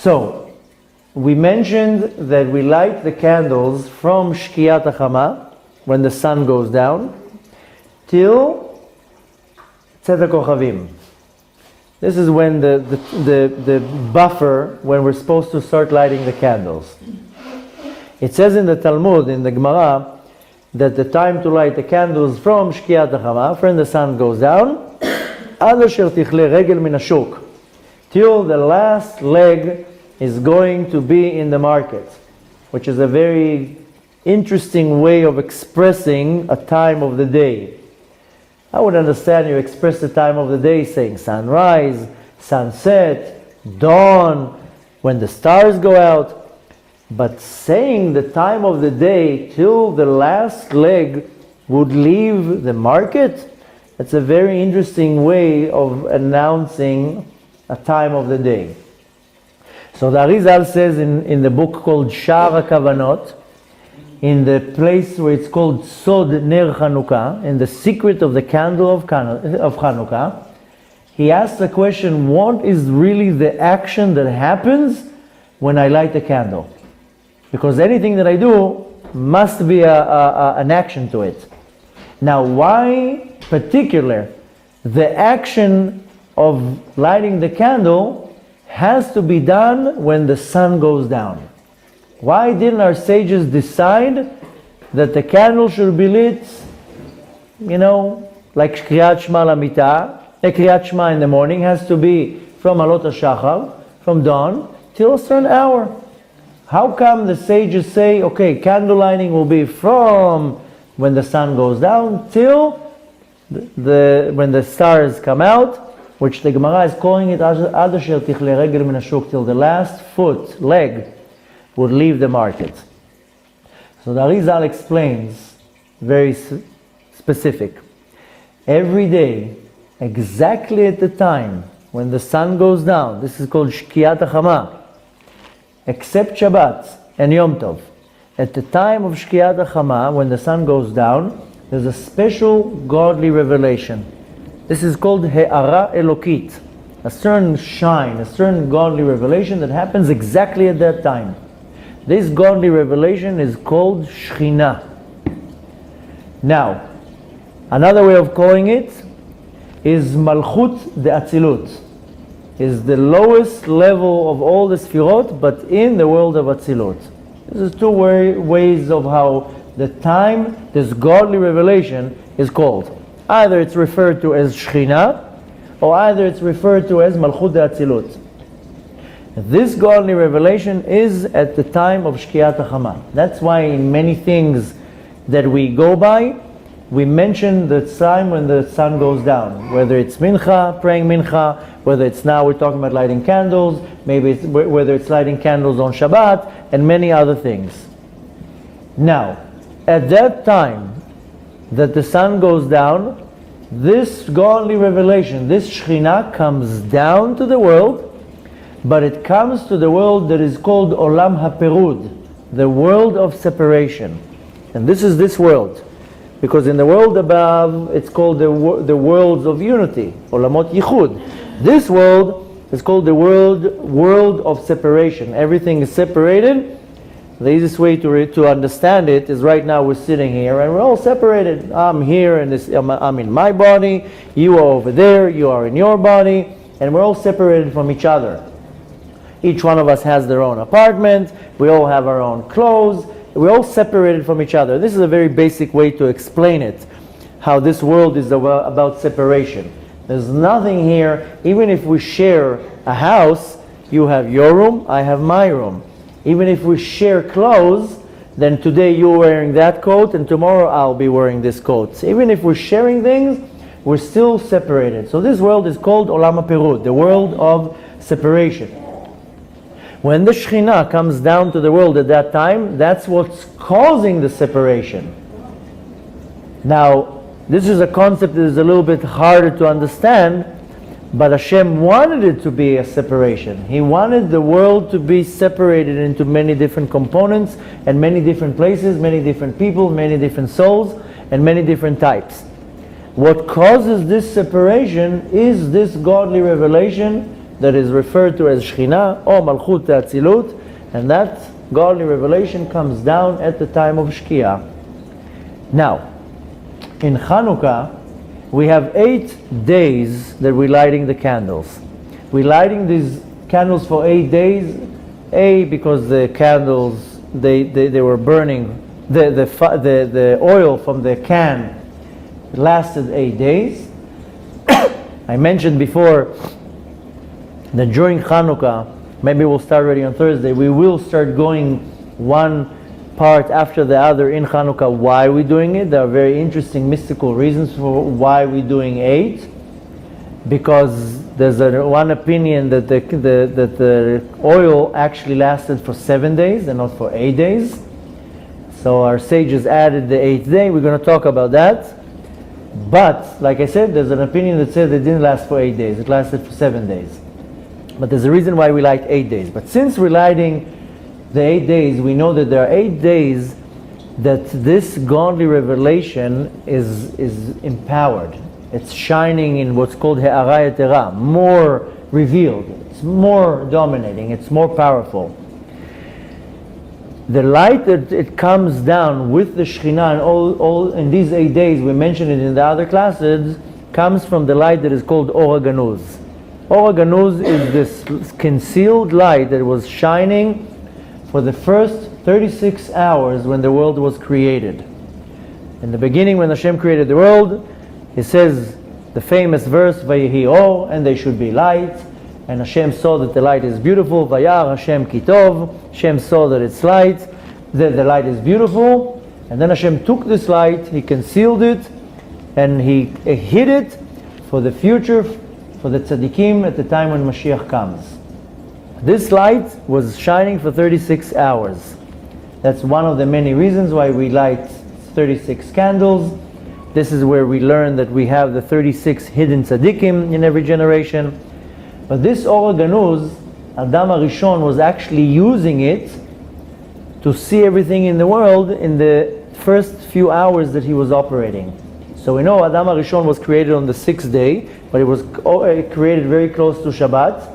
So, we mentioned that we light the candles from Shkiyat HaChama, when the sun goes down, till Tzedek Kochavim. This is when the buffer, when we're supposed to start lighting the candles. It says in the Talmud, in the Gemara, that the time to light the candles from Shkiyat HaChama, when the sun goes down, Ad asher tichle regel min hashuk, till the last leg is going to be in the market, which is a very interesting way of expressing a time of the day. I would understand you express the time of the day saying sunrise, sunset, dawn, when the stars go out. But saying the time of the day till the last leg would leave the market, it's a very interesting way of announcing a time of the day. So the Arizal says in the book called Sha'ar HaKavanot, in the place where it's called Sod Ner Chanukah, in the secret of the candle of Chanukah, he asks the question, what is really the action that happens when I light the candle? Because anything that I do must be an action to it. Now, why particular the action of lighting the candle has to be done when the sun goes down? Why didn't our sages decide that the candle should be lit, like Kriyat Shema Lamita, Kriyat Shema in the morning has to be from Alot HaShachar, from dawn, till a certain hour? How come the sages say, okay, candle lighting will be from when the sun goes down till when the stars come out, which the Gemara is calling it Ad asher tichle regel min hashuk, till the last leg would leave the market. So the Arizal explains, very specific. Every day, exactly at the time when the sun goes down, this is called Shkiyat HaChama, except Shabbat and Yom Tov. At the time of Shkiyat HaChama, when the sun goes down, there's a special godly revelation. This is called He'ara Elokit, a certain shine, a certain godly revelation that happens exactly at that time. This godly revelation is called Shechina. Now, another way of calling it is Malchut de Atzilut, is the lowest level of all the Sfirot, but in the world of Atzilut. This is two ways of how the time, this godly revelation, is called. Either it's referred to as Shechina, or either it's referred to as Malchut de Atzilut. This godly revelation is at the time of Shkiyat HaChama. That's why in many things that we go by, we mention the time when the sun goes down. Whether it's Mincha, praying Mincha, whether it's now we're talking about lighting candles, maybe whether it's lighting candles on Shabbat, and many other things. Now, at that time that the sun goes down, this godly revelation, this Shechina comes down to the world, but it comes to the world that is called Olam HaPerud, the world of separation. And this is this world. Because in the world above, it's called the worlds of unity, Olamot Yichud. This world is called the world of separation. Everything is separated. The easiest way to understand it is right now we're sitting here and we're all separated. I'm here and I'm in my body, you are over there, you are in your body, and we're all separated from each other. Each one of us has their own apartment, we all have our own clothes, we're all separated from each other. This is a very basic way to explain it, how this world is about separation. There's nothing here, even if we share a house, you have your room, I have my room. Even if we share clothes, then today you're wearing that coat and tomorrow I'll be wearing this coat. So even if we're sharing things, we're still separated. So this world is called Olam HaPerud, the world of separation. When the Shechina comes down to the world at that time, that's what's causing the separation. Now, this is a concept that is a little bit harder to understand, but Hashem wanted it to be a separation. He wanted the world to be separated into many different components and many different places, many different people, many different souls, and many different types. What causes this separation is this godly revelation that is referred to as Shekhinah or Malchut Atzilut, and that godly revelation comes down at the time of Shkia. Now, in Hanukkah, we have 8 days that we're lighting the candles. We're lighting these candles for 8 days, because the candles, they were burning, the oil from the can lasted 8 days. I mentioned before that during Hanukkah, maybe we'll start already on Thursday, we will start going one part after the other in Hanukkah. Why we're doing it? There are very interesting mystical reasons for why we're doing 8. Because there's one opinion that the oil actually lasted for 7 days and not for 8 days. So our sages added the 8th day. We're going to talk about that. But, like I said, there's an opinion that says it didn't last for 8 days. It lasted for 7 days. But there's a reason why we light 8 days. But since we're lighting the 8 days, we know that there are 8 days that this godly revelation is empowered. It's shining in what's called He'ara Yetera, more revealed. It's more dominating. It's more powerful. The light that it comes down with the Shekhinah, and all in these 8 days, we mentioned it in the other classes, comes from the light that is called Or HaGanuz. Or HaGanuz is this concealed light that was shining for the first 36 hours when the world was created. In the beginning, when Hashem created the world, He says the famous verse, Vayehi Or, and they should be light. And Hashem saw that the light is beautiful. Vayar Hashem Kitov. Hashem saw that it's light, that the light is beautiful. And then Hashem took this light, He concealed it, and He hid it for the future, for the tzaddikim at the time when Mashiach comes. This light was shining for 36 hours. That's one of the many reasons why we light 36 candles. This is where we learn that we have the 36 hidden tzaddikim in every generation. But this Or HaGanuz, Adam HaRishon was actually using it to see everything in the world in the first few hours that he was operating. So we know Adam HaRishon was created on the 6th day, but it was created very close to Shabbat.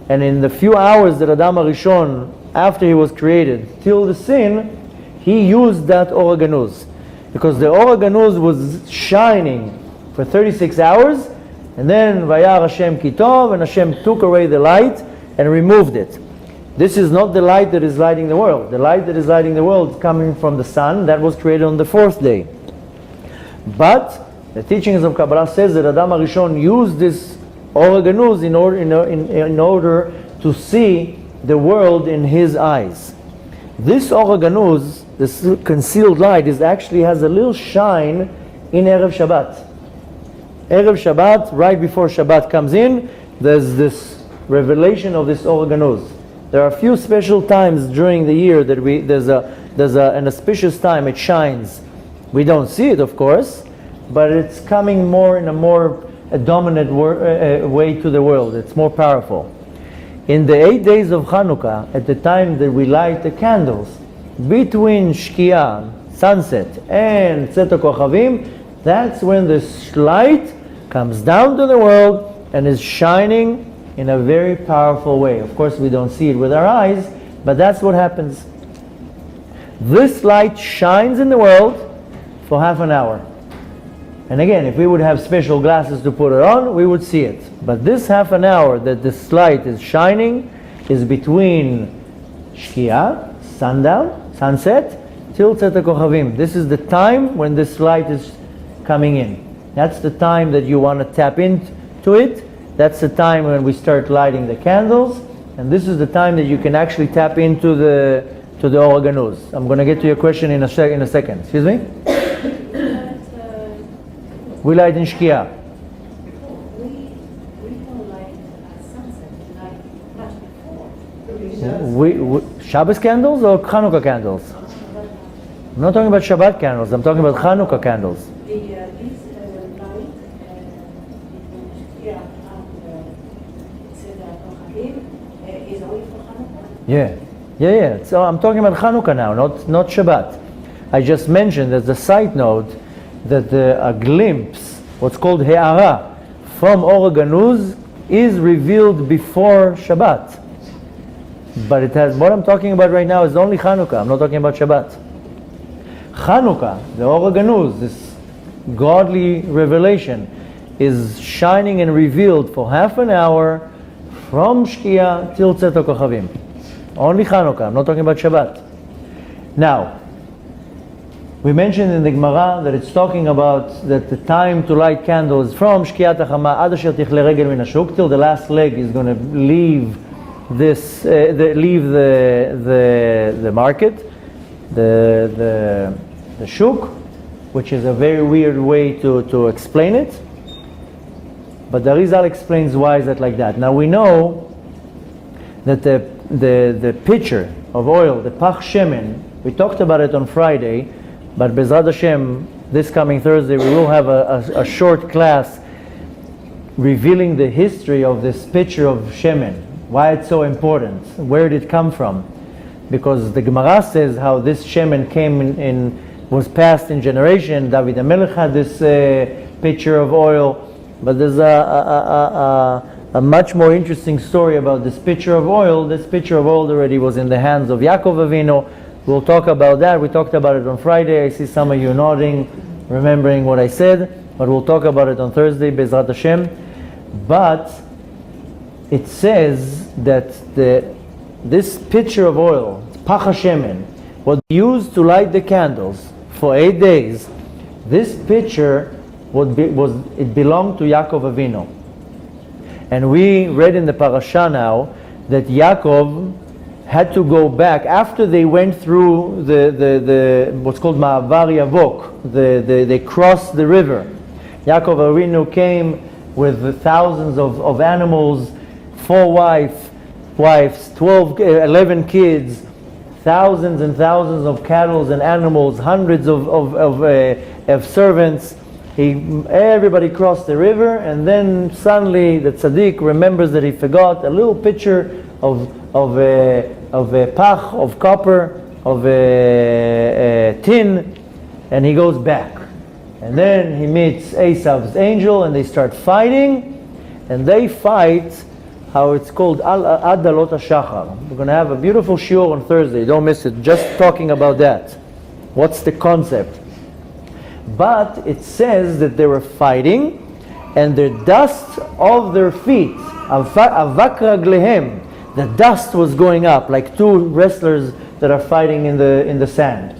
And in the few hours that Adam HaRishon, after he was created, till the sin, he used that Or HaGanuz. Because the Or HaGanuz was shining for 36 hours, and then Vayar Hashem Kitov, and Hashem took away the light and removed it. This is not the light that is lighting the world. The light that is lighting the world is coming from the sun, that was created on the 4th day. But the teachings of Kabbalah says that Adam HaRishon used this Or HaGanuz in order to see the world in his eyes. This Or HaGanuz, this concealed light, actually has a little shine in Erev Shabbat. Erev Shabbat, right before Shabbat comes in, there's this revelation of this Or HaGanuz. There are a few special times during the year that there's an auspicious time it shines. We don't see it, of course, but it's coming more in a dominant way to the world. It's more powerful. In the 8 days of Hanukkah, at the time that we light the candles, between Shkia, sunset, and Tzet HaKochavim, that's when this light comes down to the world and is shining in a very powerful way. Of course, we don't see it with our eyes, but that's what happens. This light shines in the world for half an hour. And again, if we would have special glasses to put it on, we would see it. But this half an hour that this light is shining is between Shkia, sundown, sunset, till Tzet HaKochavim. This is the time when this light is coming in. That's the time that you want to tap into it. That's the time when we start lighting the candles. And this is the time that you can actually tap into the Or HaGanuz. I'm going to get to your question in a second. Excuse me? We light in Shkia. We don't light at sunset, we light much before. Shabbos candles or Chanukah candles? I'm not talking about Shabbat candles, I'm talking about Chanukah candles. This light between Shkia and Tzedakah Chagim is only for Hanukkah? Yeah. So I'm talking about Chanukah now, not Shabbat. I just mentioned as a side note that a glimpse, what's called He'ara, from Or HaGanuz is revealed before Shabbat. But it has, what I'm talking about right now is only Chanukah. I'm not talking about Shabbat. Chanukah, the Or HaGanuz, this godly revelation, is shining and revealed for half an hour from Shkia till Tzet HaKochavim. Only Chanukah. I'm not talking about Shabbat. Now, we mentioned in the Gemara that it's talking about that the time to light candles from Shkiat HaChama ad asher tichle regel min hashuk till the last leg is going to leave this, leave the market, the shuk, which is a very weird way to explain it. But the Arizal explains why is that like that. Now we know that the pitcher of oil, the pach shemen, we talked about it on Friday. But Bezrat Hashem, this coming Thursday, we will have a short class revealing the history of this pitcher of Shemen, why it's so important, where did it come from. Because the Gemara says how this Shemen came was passed in generation. David HaMelech had this pitcher of oil, but there's a much more interesting story about this pitcher of oil. This pitcher of oil already was in the hands of Yaakov Avinu. We'll talk about that. We talked about it on Friday. I see some of you nodding, remembering what I said. But we'll talk about it on Thursday, Bezrat Hashem. But it says that this pitcher of oil, Pach HaShemen, was used to light the candles for 8 days. This pitcher it belonged to Yaakov Avinu. And we read in the parasha now that Yaakov had to go back after they went through the what's called Ma'avar Yavok. They crossed the river. Yaakov Avinu came with thousands of animals, 4 wives, 11 kids, thousands and thousands of cattle and animals, hundreds of servants. Everybody crossed the river, and then suddenly the tzaddik remembers that he forgot a little pitcher of pach, of copper, of tin, and he goes back. And then he meets Esav's angel, and they start fighting, and they fight how it's called Ad Alot HaShachar. We're going to have a beautiful shiur on Thursday, don't miss it, just talking about that. What's the concept? But it says that they were fighting, and the dust of their feet, avak raglehem, the dust was going up like 2 wrestlers that are fighting in the sand.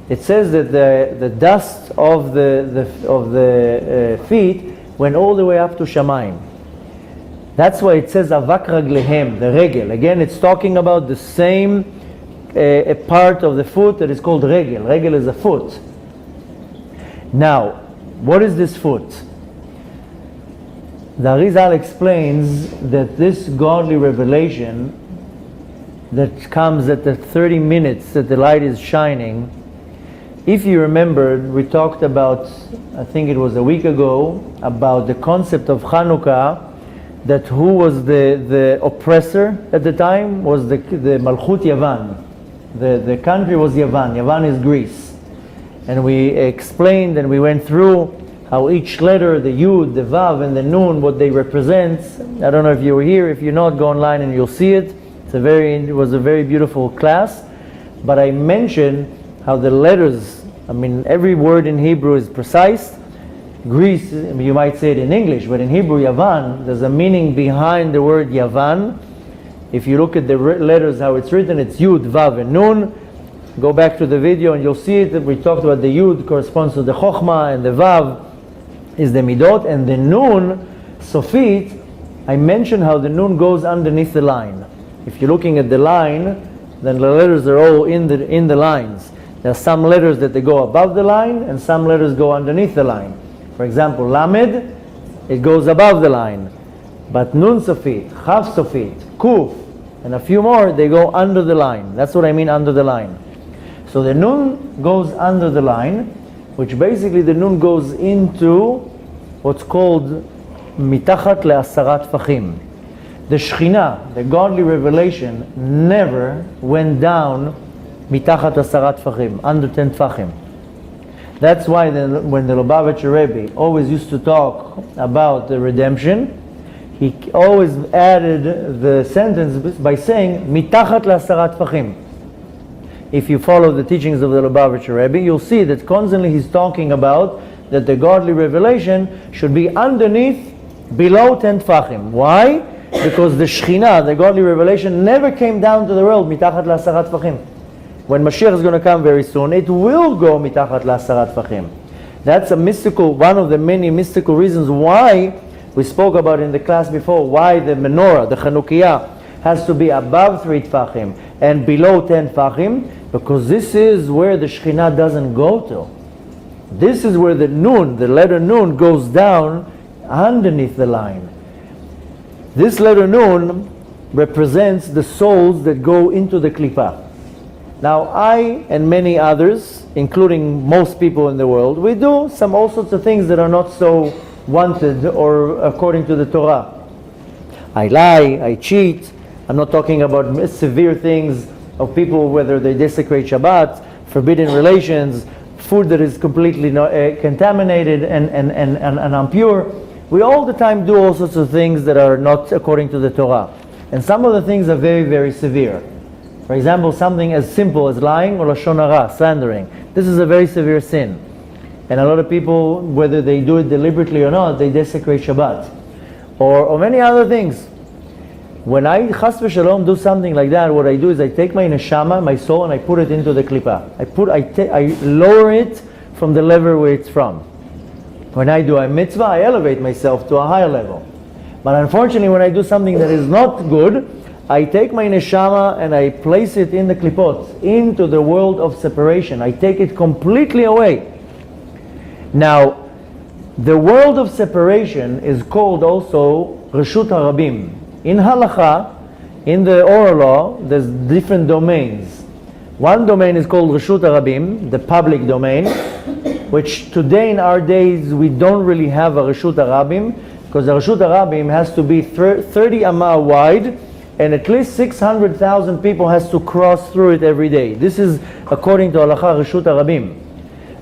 It says that the dust of the feet went all the way up to Shamayim. That's why it says avak raglehem, the regel. Again, it's talking about the same a part of the foot that is called regel. Regel is a foot. Now, what is this foot? The Arizal explains that this godly revelation that comes at the 30 minutes that the light is shining, if you remembered, we talked about, I think it was a week ago, about the concept of Chanukah, that who was the oppressor at the time was the Malchut Yavan. The country was Yavan. Yavan is Greece. And we explained and we went through how each letter, the Yud, the Vav, and the Nun, what they represent. I don't know if you were here. If you're not, go online and you'll see it. It was a very beautiful class. But I mentioned how the letters, every word in Hebrew is precise. Greece, you might say it in English, but in Hebrew, Yavan, there's a meaning behind the word Yavan. If you look at the letters, how it's written, it's Yud, Vav, and Nun. Go back to the video and you'll see it. We talked about the Yud corresponds to the Chokhmah, and the Vav is the Midot, and the Nun, Sofit, I mentioned how the Nun goes underneath the line. If you're looking at the line, then the letters are all in the lines. There are some letters that they go above the line, and some letters go underneath the line. For example, Lamed, it goes above the line. But Nun Sofit, Chav Sofit, Kuf, and a few more, they go under the line. That's what I mean, under the line. So the Nun goes under the line, which basically the Nun goes into what's called Mitachat le'asarat Tfachim. The Shekhinah, the godly revelation, never went down Mitachat asarat Tfachim, under 10 Tfachim. That's why when the Lubavitcher Rebbe always used to talk about the redemption, he always added the sentence by saying, mitachat la'asara tfachim. If you follow the teachings of the Lubavitcher Rebbe, you'll see that constantly he's talking about that the godly revelation should be underneath, below 10 tfachim. Why? Because the Shekhinah, the godly revelation, never came down to the world, mitachat la'asara tfachim. When Mashiach is going to come very soon, it will go mitachat la'asara tfachim. That's a mystical, one of the many mystical reasons why we spoke about in the class before, why the Menora, the Chanukiah, has to be above 3 tfachim and below 10 tfachim, because this is where the Shekhinah doesn't go to. This is where the Nun, the letter Nun, goes down underneath the line. This letter Nun represents the souls that go into the Klippah. Now I and many others, including most people in the world, we do all sorts of things that are not so wanted or according to the Torah. I lie, I cheat. I'm not talking about severe things of people, whether they desecrate Shabbat, forbidden relations, food that is completely contaminated and impure. We all the time do all sorts of things that are not according to the Torah. And some of the things are very, very severe. For example, something as simple as lying or lashon hara, slandering. This is a very severe sin. And a lot of people, whether they do it deliberately or not, they desecrate Shabbat. Or many other things. When I, chas v'shalom, do something like that, what I do is I take my neshama, my soul, and I put it into the klippah. I lower it from the level where it's from. When I do a mitzvah, I elevate myself to a higher level. But unfortunately, when I do something that is not good, I take my neshama and I place it in the klippot, into the world of separation. I take it completely away. Now, the world of separation is called also Reshut HaRabim. In Halacha, in the oral law, there's different domains. One domain is called Reshut HaRabim, the public domain, which today in our days we don't really have a Reshut HaRabim, because the Reshut HaRabim has to be 30 amma wide, and at least 600,000 people has to cross through it every day. This is according to Halacha Reshut HaRabim.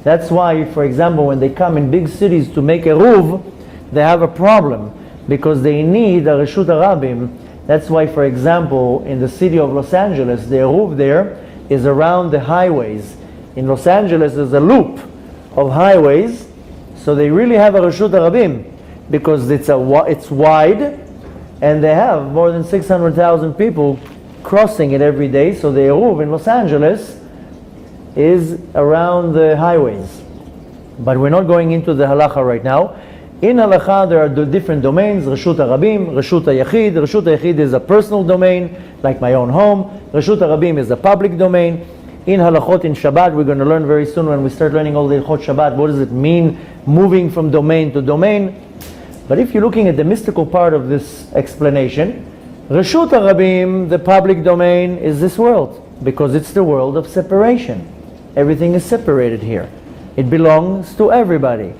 That's why, for example, when they come in big cities to make a ruv, they have a problem, because they need a Reshut HaRabim. That's why, for example, in the city of Los Angeles, the eruv there is around the highways. In Los Angeles, there's a loop of highways, so they really have a Reshut HaRabim, because it's wide, and they have more than 600,000 people crossing it every day. So the eruv in Los Angeles is around the highways. But we're not going into the halacha right now. In halacha, there are different domains: Reshut HaRabim, Reshut HaYachid. Reshut HaYachid is a personal domain, like my own home. Reshut HaRabim is a public domain. In halachot in Shabbat, we're going to learn very soon when we start learning all the halachot Shabbat, what does it mean moving from domain to domain. But if you're looking at the mystical part of this explanation, Reshut HaRabim, the public domain, is this world, because it's the world of separation. Everything is separated here. It belongs to everybody.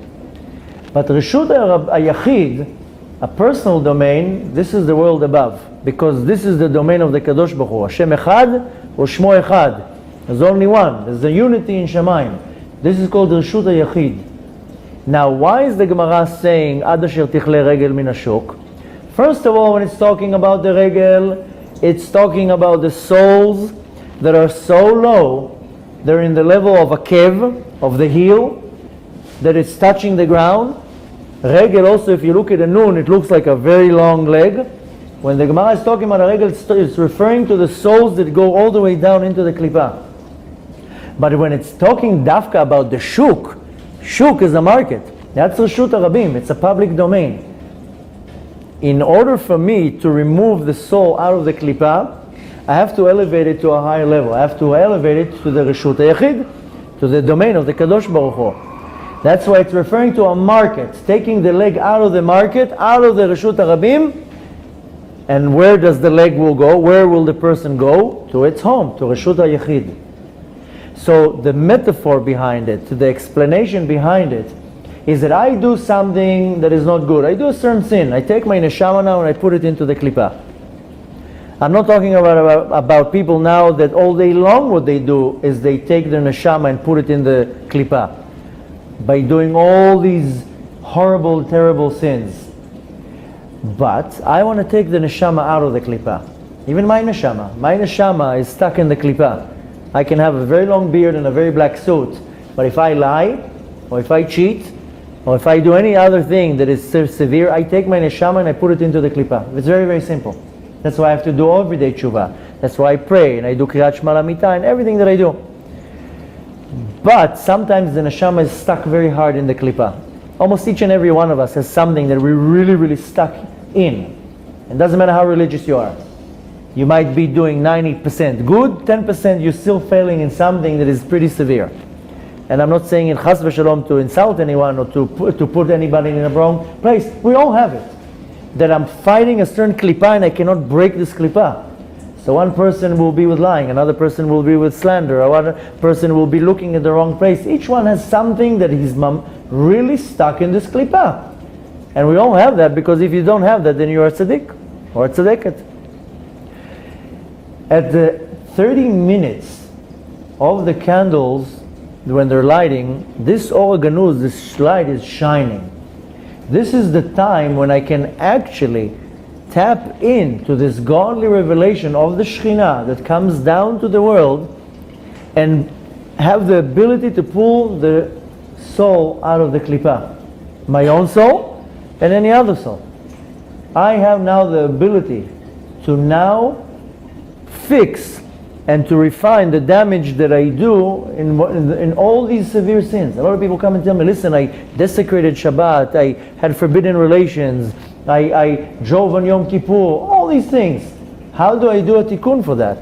But Reshut HaYachid, a personal domain, this is the world above, because this is the domain of the Kadosh Baruch Hu. Hashem Echad or Shmo Echad. There's only one. There's a unity in Shamayim. This is called Reshut HaYachid. Now, why is the Gemara saying Ad asher tichle regel min hashuk? First of all, when it's talking about the regel, it's talking about the souls that are so low, they're in the level of a kev, of the heel, that it's touching the ground. Regel also, if you look at a nun, it looks like a very long leg. When the Gemara is talking about a regel, it's referring to the souls that go all the way down into the klippah. But when it's talking dafka about the shuk is a market. That's Reshut HaRabim. It's a public domain. In order for me to remove the soul out of the klippah, I have to elevate it to a higher level. I have to elevate it to the Reshut HaYachid, to the domain of the Kadosh Baruch Hu. That's why it's referring to a market, taking the leg out of the market, out of the Reshut HaRabim. And where does the leg will go? Where will the person go? To its home, to Reshut HaYachid. So the metaphor behind it, the explanation behind it, is that I do something that is not good. I do a certain sin. I take my neshama now and I put it into the klippah. I'm not talking about people now that all day long what they do is they take their neshama and put it in the klippah by doing all these horrible, terrible sins. But I want to take the neshama out of the klipa. Even my neshama is stuck in the klipa. I can have a very long beard and a very black suit, but if I lie, or if I cheat, or if I do any other thing that is severe, I take my neshama and I put it into the klipa. It's very, very simple. That's why I have to do everyday tshuva. That's why I pray and I do kriyat shema lamita and everything that I do. But sometimes the neshama is stuck very hard in the klipa. Almost each and every one of us has something that we're really, really stuck in. It doesn't matter how religious you are. You might be doing 90% good, 10% you're still failing in something that is pretty severe. And I'm not saying in chas v'shalom to insult anyone or to put anybody in a wrong place. We all have it. That I'm fighting a certain klipa and I cannot break this klipa. So one person will be with lying, another person will be with slander, another person will be looking at the wrong place. Each one has something that he's really stuck in this klipa. And we all have that, because if you don't have that, then you're a tzaddik or a tzaddikat. At the 30 minutes of the candles, when they're lighting, this or ganuz, this light is shining. This is the time when I can actually tap into this godly revelation of the Shekhinah that comes down to the world and have the ability to pull the soul out of the klipa. My own soul and any other soul. I have now the ability to now fix and to refine the damage that I do in all these severe sins. A lot of people come and tell me, listen, I desecrated Shabbat, I had forbidden relations, I drove on Yom Kippur, all these things. How do I do a tikkun for that?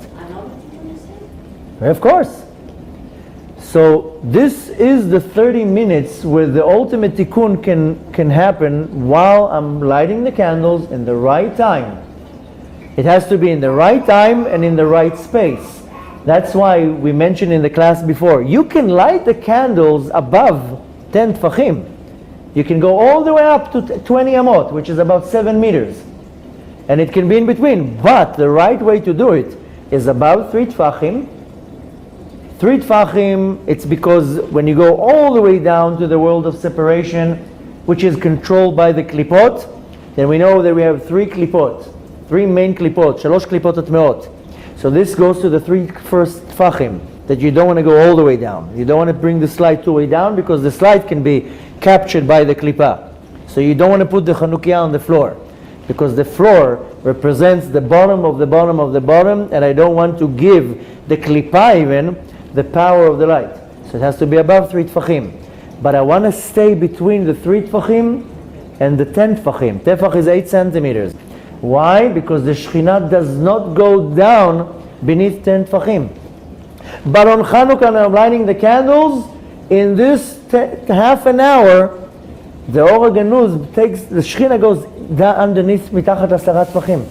Of course. So this is the 30 minutes where the ultimate tikkun can happen while I'm lighting the candles in the right time. It has to be in the right time and in the right space. That's why we mentioned in the class before, you can light the candles above 10 tfachim. You can go all the way up to 20 amot, which is about 7 meters. And it can be in between. But the right way to do it is about 3 tfachim. 3 tfachim, it's because when you go all the way down to the world of separation, which is controlled by the klipot, then we know that we have 3 klipot. 3 main klipot, 3 klipot atmeot. So this goes to the 3 first tfachim, that you don't want to go all the way down. You don't want to bring the slide all the way down, because the slide can be captured by the klipa. So you don't want to put the chanukiah on the floor, because the floor represents the bottom of the bottom of the bottom, and I don't want to give the klipa even the power of the light. So it has to be above 3 tfachim. But I want to stay between the 3 tfachim and the 10 tfachim. Tefach is 8 centimeters. Why? Because the Shekhinah does not go down beneath 10 tfachim. But on Chanukah, when I'm lighting the candles, in this half an hour, the Or Ganuz takes, the Shekhinah goes down underneath mitachat 10 tfachim.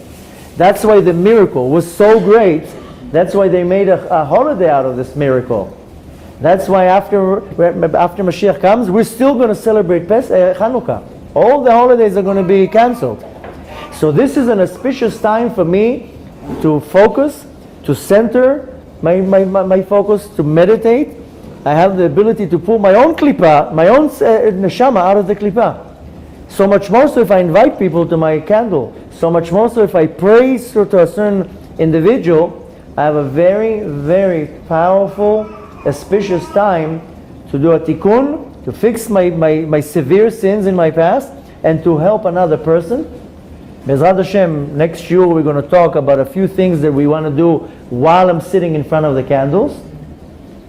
That's why the miracle was so great. That's why they made a holiday out of this miracle. That's why after Mashiach comes, we're still going to celebrate Chanukah. All the holidays are going to be cancelled. So this is an auspicious time for me to focus, to center my focus, to meditate. I have the ability to pull my own klipa, my own neshama out of the klipa. So much more so if I invite people to my candle. So much more so if I pray to a certain individual. I have a very, very powerful, auspicious time to do a tikkun, to fix my severe sins in my past, and to help another person. Bezrat Hashem, next year we're going to talk about a few things that we want to do while I'm sitting in front of the candles.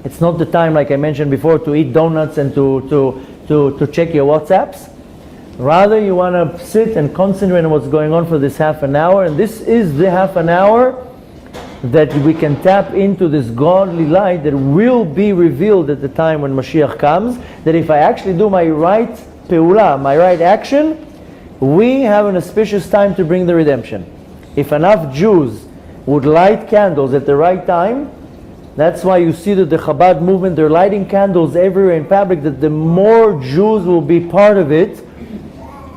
It's not the time, like I mentioned before, to eat donuts and to check your WhatsApps. Rather, you want to sit and concentrate on what's going on for this half an hour. And this is the half an hour that we can tap into this godly light that will be revealed at the time when Mashiach comes. That if I actually do my right peula, my right action, we have an auspicious time to bring the redemption. If enough Jews would light candles at the right time, that's why you see that the Chabad movement, they're lighting candles everywhere in public, that the more Jews will be part of it.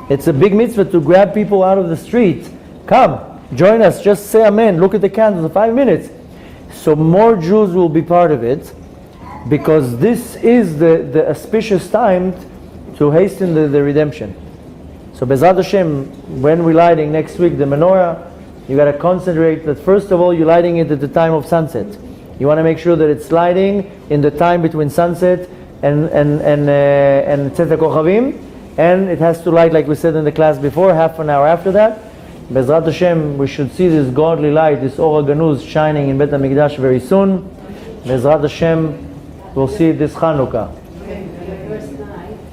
It's a big mitzvah to grab people out of the street. Come, join us, just say amen, look at the candles in 5 minutes. So more Jews will be part of it, because this is the auspicious time to hasten the redemption. So Bezrat Hashem, when we're lighting next week the menorah, you got to concentrate that first of all you're lighting it at the time of sunset. You want to make sure that it's lighting in the time between sunset and Tzet HaKochavim, and it has to light, like we said in the class before, half an hour after that. Bezrat Hashem, we should see this godly light, this Or HaGanuz shining in Beit HaMikdash very soon. Bezrat Hashem, we'll see it this Chanukah.